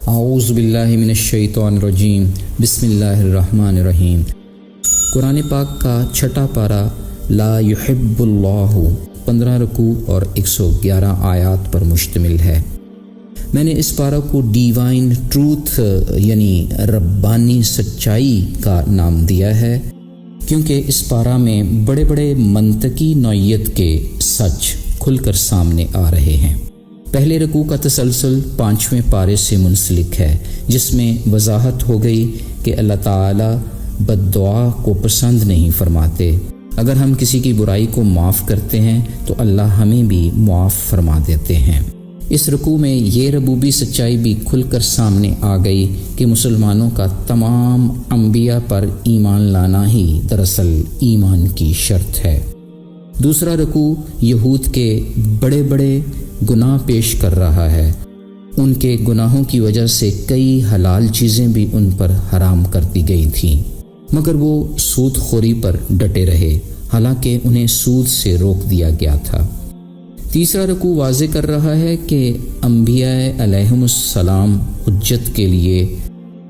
اعوذ باللہ من الشیطان الرجیم، بسم اللہ الرحمن الرحیم۔ قرآن پاک کا چھٹا پارہ لا یحب اللہ 15 رکوع اور 111 آیات پر مشتمل ہے۔ میں نے اس پارہ کو ڈیوائن ٹروتھ یعنی ربانی سچائی کا نام دیا ہے، کیونکہ اس پارہ میں بڑے بڑے منطقی نوعیت کے سچ کھل کر سامنے آ رہے ہیں۔ پہلے رکوع کا تسلسل 5ویں پارے سے منسلک ہے، جس میں وضاحت ہو گئی کہ اللہ تعالیٰ بد دعا کو پسند نہیں فرماتے۔ اگر ہم کسی کی برائی کو معاف کرتے ہیں تو اللہ ہمیں بھی معاف فرما دیتے ہیں۔ اس رکوع میں یہ ربوبی سچائی بھی کھل کر سامنے آ گئی کہ مسلمانوں کا تمام انبیاء پر ایمان لانا ہی دراصل ایمان کی شرط ہے۔ دوسرا رکوع یہود کے بڑے بڑے گناہ پیش کر رہا ہے۔ ان کے گناہوں کی وجہ سے کئی حلال چیزیں بھی ان پر حرام کر دی گئی تھیں، مگر وہ سود خوری پر ڈٹے رہے، حالانکہ انہیں سود سے روک دیا گیا تھا۔ تیسرا رکوع واضح کر رہا ہے کہ انبیاء علیہم السلام حجت کے لیے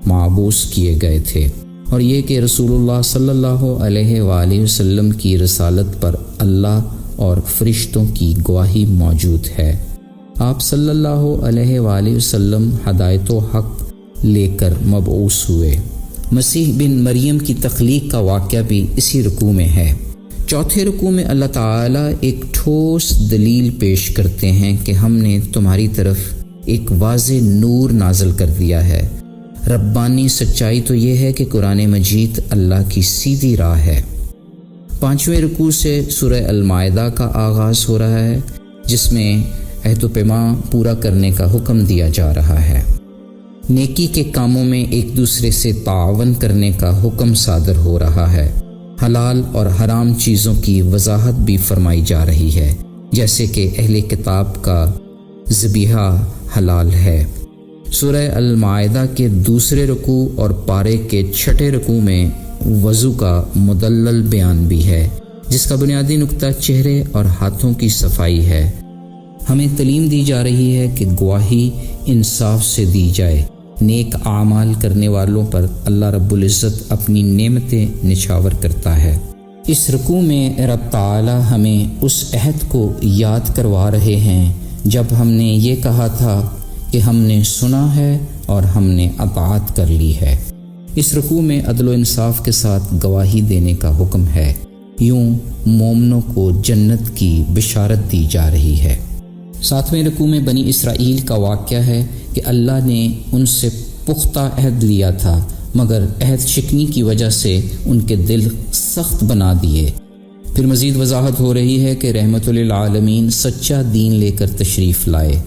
مبعوث کیے گئے تھے، اور یہ کہ رسول اللہ صلی اللہ علیہ وآلہ وسلم کی رسالت پر اللہ اور فرشتوں کی گواہی موجود ہے۔ آپ صلی اللہ علیہ وآلہ وسلم ہدایت و حق لے کر مبعوث ہوئے۔ مسیح بن مریم کی تخلیق کا واقعہ بھی اسی رکوع میں ہے۔ چوتھے رکوع میں اللہ تعالیٰ ایک ٹھوس دلیل پیش کرتے ہیں کہ ہم نے تمہاری طرف ایک واضح نور نازل کر دیا ہے۔ ربانی سچائی تو یہ ہے کہ قرآن مجید اللہ کی سیدھی راہ ہے۔ 5ویں رکوع سے سورہ المائدہ کا آغاز ہو رہا ہے، جس میں عہد و پیمان پورا کرنے کا حکم دیا جا رہا ہے۔ نیکی کے کاموں میں ایک دوسرے سے تعاون کرنے کا حکم صادر ہو رہا ہے۔ حلال اور حرام چیزوں کی وضاحت بھی فرمائی جا رہی ہے، جیسے کہ اہل کتاب کا ذبیحہ حلال ہے۔ سورہ المائدہ کے دوسرے رکوع اور پارے کے چھٹے رکوع میں وضو کا مدلل بیان بھی ہے، جس کا بنیادی نقطہ چہرے اور ہاتھوں کی صفائی ہے۔ ہمیں تعلیم دی جا رہی ہے کہ گواہی انصاف سے دی جائے۔ نیک اعمال کرنے والوں پر اللہ رب العزت اپنی نعمتیں نچھاور کرتا ہے۔ اس رکوع میں رب تعالی ہمیں اس عہد کو یاد کروا رہے ہیں جب ہم نے یہ کہا تھا کہ ہم نے سنا ہے اور ہم نے اطاعت کر لی ہے۔ اس رکوع میں عدل و انصاف کے ساتھ گواہی دینے کا حکم ہے۔ یوں مومنوں کو جنت کی بشارت دی جا رہی ہے۔ 7ویں رکوع میں بنی اسرائیل کا واقعہ ہے کہ اللہ نے ان سے پختہ عہد لیا تھا، مگر عہد شکنی کی وجہ سے ان کے دل سخت بنا دیے۔ پھر مزید وضاحت ہو رہی ہے کہ رحمت للعالمین سچا دین لے کر تشریف لائے۔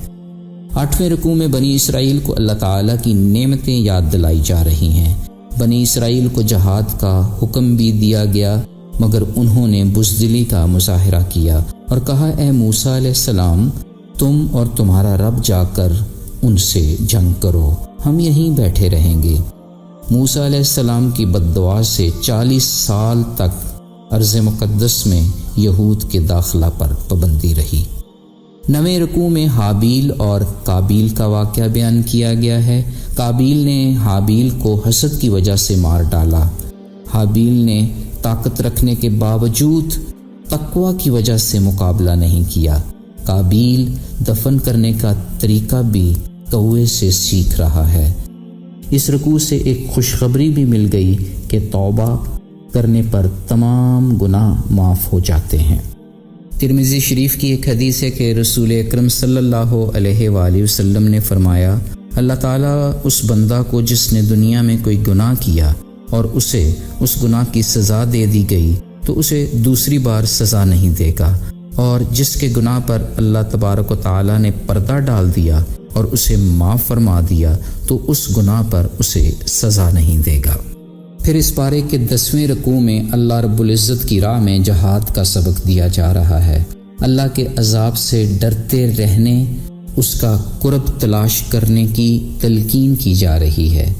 8ویں رکوع میں بنی اسرائیل کو اللہ تعالیٰ کی نعمتیں یاد دلائی جا رہی ہیں۔ بنی اسرائیل کو جہاد کا حکم بھی دیا گیا، مگر انہوں نے بزدلی کا مظاہرہ کیا اور کہا، اے موسیٰ علیہ السلام، تم اور تمہارا رب جا کر ان سے جنگ کرو، ہم یہیں بیٹھے رہیں گے۔ موسیٰ علیہ السلام کی بد دعا سے 40 سال تک ارض مقدس میں یہود کے داخلہ پر پابندی رہی۔ 9ویں رکوع میں حابیل اور قابیل کا واقعہ بیان کیا گیا ہے۔ قابیل نے حابیل کو حسد کی وجہ سے مار ڈالا۔ حابیل نے طاقت رکھنے کے باوجود تقوی کی وجہ سے مقابلہ نہیں کیا۔ قابیل دفن کرنے کا طریقہ بھی کوے سے سیکھ رہا ہے۔ اس رکوع سے ایک خوشخبری بھی مل گئی کہ توبہ کرنے پر تمام گناہ معاف ہو جاتے ہیں۔ ترمذی شریف کی ایک حدیث ہے کہ رسول اکرم صلی اللہ علیہ وآلہ وسلم نے فرمایا، اللہ تعالیٰ اس بندہ کو جس نے دنیا میں کوئی گناہ کیا اور اسے اس گناہ کی سزا دے دی گئی تو اسے دوسری بار سزا نہیں دے گا، اور جس کے گناہ پر اللہ تبارک و تعالیٰ نے پردہ ڈال دیا اور اسے معاف فرما دیا تو اس گناہ پر اسے سزا نہیں دے گا۔ پھر اس پارے کے 10ویں رکوع میں اللہ رب العزت کی راہ میں جہاد کا سبق دیا جا رہا ہے۔ اللہ کے عذاب سے ڈرتے رہنے، اس کا قرب تلاش کرنے کی تلقین کی جا رہی ہے۔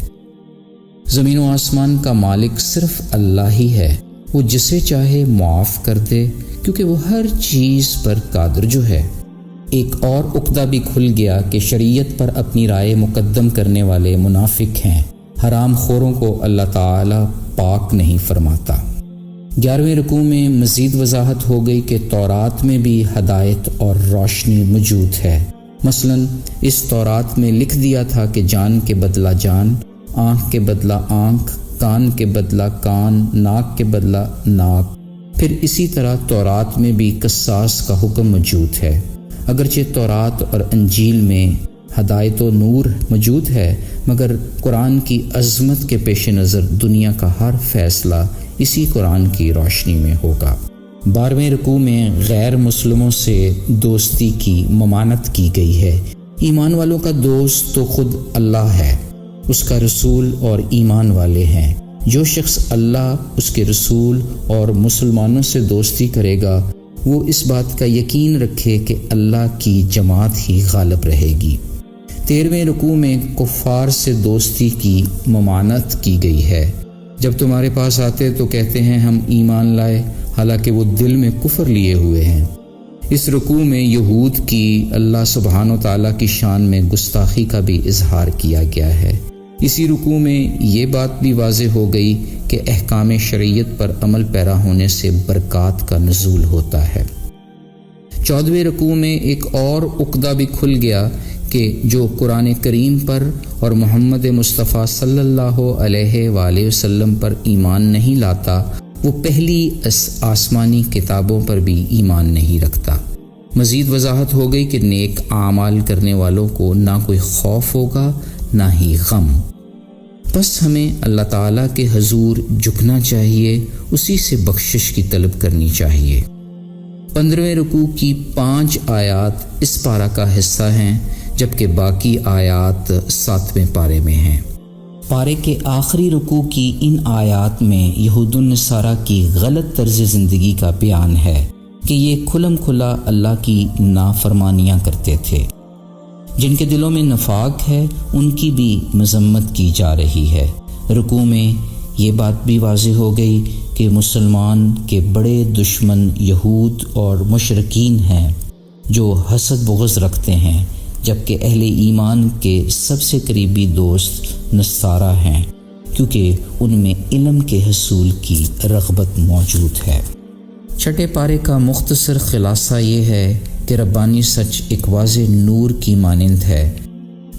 زمین و آسمان کا مالک صرف اللہ ہی ہے، وہ جسے چاہے معاف کر دے، کیونکہ وہ ہر چیز پر قادر جو ہے۔ ایک اور عقدہ بھی کھل گیا کہ شریعت پر اپنی رائے مقدم کرنے والے منافق ہیں، حرام خوروں کو اللہ تعالی پاک نہیں فرماتا۔ 11ویں رکوع میں مزید وضاحت ہو گئی کہ تورات میں بھی ہدایت اور روشنی موجود ہے۔ مثلا اس تورات میں لکھ دیا تھا کہ جان کے بدلہ جان، آنکھ کے بدلہ آنکھ، کان کے بدلہ کان، ناک کے بدلہ ناک۔ پھر اسی طرح تورات میں بھی قصاص کا حکم موجود ہے۔ اگرچہ تورات اور انجیل میں ہدایت و نور موجود ہے، مگر قرآن کی عظمت کے پیش نظر دنیا کا ہر فیصلہ اسی قرآن کی روشنی میں ہوگا۔ 12ویں رکوع میں غیر مسلموں سے دوستی کی ممانعت کی گئی ہے۔ ایمان والوں کا دوست تو خود اللہ ہے، اس کا رسول اور ایمان والے ہیں۔ جو شخص اللہ، اس کے رسول اور مسلمانوں سے دوستی کرے گا، وہ اس بات کا یقین رکھے کہ اللہ کی جماعت ہی غالب رہے گی۔ 13ویں رکوع میں کفار سے دوستی کی ممانعت کی گئی ہے۔ جب تمہارے پاس آتے تو کہتے ہیں ہم ایمان لائے، حالانکہ وہ دل میں کفر لیے ہوئے ہیں۔ اس رکوع میں یہود کی اللہ سبحانہ و تعالیٰ کی شان میں گستاخی کا بھی اظہار کیا گیا ہے۔ اسی رکوع میں یہ بات بھی واضح ہو گئی کہ احکام شریعت پر عمل پیرا ہونے سے برکات کا نزول ہوتا ہے۔ 14ویں رکوع میں ایک اور عقدہ بھی کھل گیا کہ جو قرآن کریم پر اور محمد مصطفیٰ صلی اللہ علیہ وآلہ وسلم پر ایمان نہیں لاتا، وہ پہلی آسمانی کتابوں پر بھی ایمان نہیں رکھتا۔ مزید وضاحت ہو گئی کہ نیک اعمال کرنے والوں کو نہ کوئی خوف ہوگا نہ ہی غم۔ بس ہمیں اللہ تعالیٰ کے حضور جھکنا چاہیے، اسی سے بخشش کی طلب کرنی چاہیے۔ 15ویں رکوع کی 5 آیات اس پارہ کا حصہ ہیں، جبکہ باقی آیات 7ویں پارے میں ہیں۔ پارے کے آخری رکوع کی ان آیات میں یہود النصارہ کی غلط طرز زندگی کا بیان ہے کہ یہ کھلم کھلا اللہ کی نافرمانیاں کرتے تھے۔ جن کے دلوں میں نفاق ہے ان کی بھی مذمت کی جا رہی ہے۔ رکوع میں یہ بات بھی واضح ہو گئی کہ مسلمان کے بڑے دشمن یہود اور مشرکین ہیں جو حسد بغض رکھتے ہیں، جبکہ اہل ایمان کے سب سے قریبی دوست نصارہ ہیں، کیونکہ ان میں علم کے حصول کی رغبت موجود ہے۔ چھٹے پارے کا مختصر خلاصہ یہ ہے کہ ربانی سچ ایک واضح نور کی مانند ہے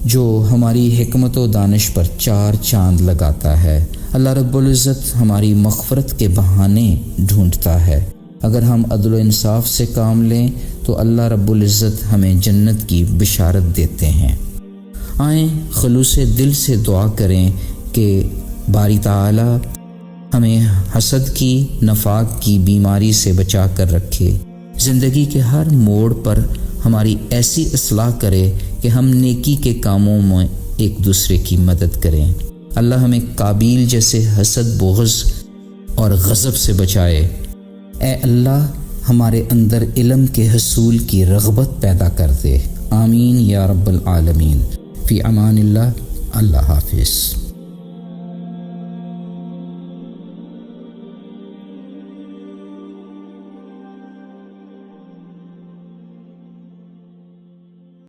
جو ہماری حکمت و دانش پر 4 چاند لگاتا ہے۔ اللہ رب العزت ہماری مغفرت کے بہانے ڈھونڈتا ہے۔ اگر ہم عدل و انصاف سے کام لیں تو اللہ رب العزت ہمیں جنت کی بشارت دیتے ہیں۔ آئیں خلوص دل سے دعا کریں کہ باری تعالی ہمیں حسد کی، نفاق کی بیماری سے بچا کر رکھے، زندگی کے ہر موڑ پر ہماری ایسی اصلاح کرے کہ ہم نیکی کے کاموں میں ایک دوسرے کی مدد کریں۔ اللہ ہمیں قابیل جیسے حسد، بغض اور غضب سے بچائے۔ اے اللہ ہمارے اندر علم کے حصول کی رغبت پیدا کر دے۔ آمین یا رب العالمین۔ فی امان اللہ۔ اللہ حافظ۔